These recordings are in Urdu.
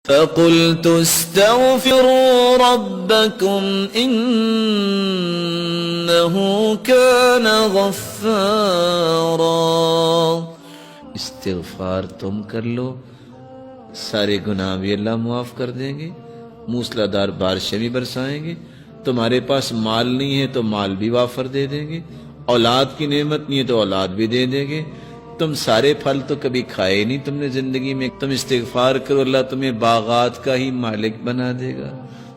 فَقُلْتُ اسْتَغْفِرُوا رَبَّكُمْ إِنَّهُ كَانَ غَفَّارًا۔ استغفار تم کر لو، سارے گناہ بھی اللہ معاف کر دیں گے، موسلا دھار بارشیں بھی برسائیں گے، تمہارے پاس مال نہیں ہے تو مال بھی وافر دے دیں گے، اولاد کی نعمت نہیں ہے تو اولاد بھی دے دیں گے، تم سارے پھل تو کبھی کھائے نہیں تم نے زندگی میں، تم استغفار کرو اللہ تمہیں باغات کا ہی مالک بنا دے گا،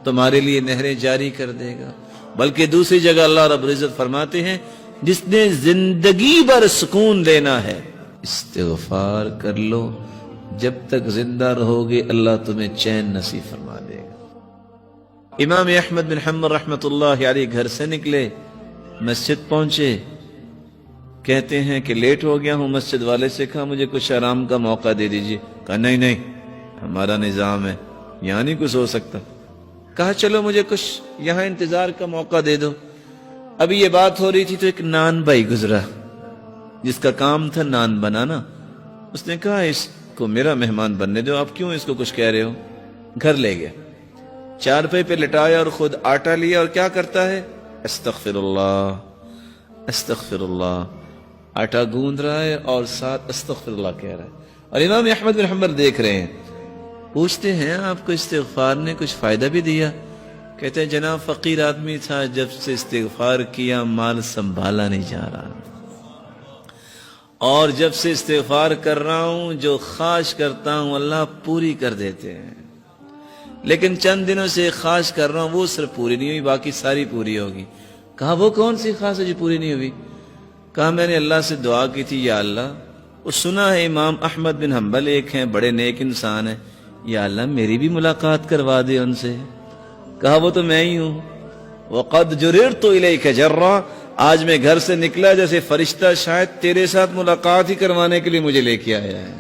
تمہارے لیے نہریں جاری کر دے گا۔ بلکہ دوسری جگہ اللہ رب العزت فرماتے ہیں جس نے زندگی بھر سکون لینا ہے استغفار کر لو، جب تک زندہ رہو گے اللہ تمہیں چین نصیب فرما دے گا۔ امام احمد بن حنبل رحمۃ اللہ علیہ گھر سے نکلے، مسجد پہنچے، کہتے ہیں کہ لیٹ ہو گیا ہوں، مسجد والے سے کہا مجھے کچھ آرام کا موقع دے دیجئے، کہا نہیں ہمارا نظام ہے، یہاں نہیں کچھ ہو سکتا۔ کہا چلو مجھے کچھ یہاں انتظار کا موقع دے دو۔ ابھی یہ بات ہو رہی تھی تو ایک نان بھائی گزرا جس کا کام تھا نان بنانا، اس نے کہا اس کو میرا مہمان بننے دو، آپ کیوں اس کو کچھ کہہ رہے ہو؟ گھر لے گیا، چارپائی پہ لٹایا اور خود آٹا لیا اور کیا کرتا ہے؟ استغفر اللہ، آٹا گوندھ رہا ہے اور ساتھ استغفر اللہ کہہ رہا ہے۔ اور امام احمد بن حنبل دیکھ رہے ہیں، پوچھتے ہیں آپ کو استغفار نے کچھ فائدہ بھی دیا؟ کہتے ہیں جناب فقیر آدمی تھا، جب سے استغفار کیا مال سنبھالا نہیں جا رہا، اور جب سے استغفار کر رہا ہوں جو خواہش کرتا ہوں اللہ پوری کر دیتے ہیں، لیکن چند دنوں سے خواہش کر رہا ہوں وہ صرف پوری نہیں ہوئی، باقی ساری پوری ہوگی۔ کہا وہ کون سی خواہش ہے جو پوری نہیں ہوئی؟ کہا میں نے اللہ سے دعا کی تھی یا اللہ، وہ سنا ہے امام احمد بن حنبل ایک ہیں بڑے نیک انسان ہیں، یا اللہ میری بھی ملاقات کروا دے ان سے۔ کہا وہ تو میں ہی ہوں، وَقَدْ جُرِرْتُ إِلَيْكَ جَرًّا، آج میں گھر سے نکلا جیسے فرشتہ شاید تیرے ساتھ ملاقات ہی کروانے کے لیے مجھے لے کے آیا ہے۔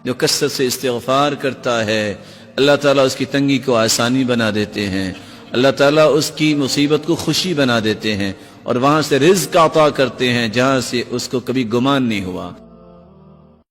جو کثرت سے استغفار کرتا ہے اللہ تعالیٰ اس کی تنگی کو آسانی بنا دیتے ہیں، اللہ تعالیٰ اس کی مصیبت کو خوشی بنا دیتے ہیں، اور وہاں سے رزق عطا کرتے ہیں جہاں سے اس کو کبھی گمان نہیں ہوا۔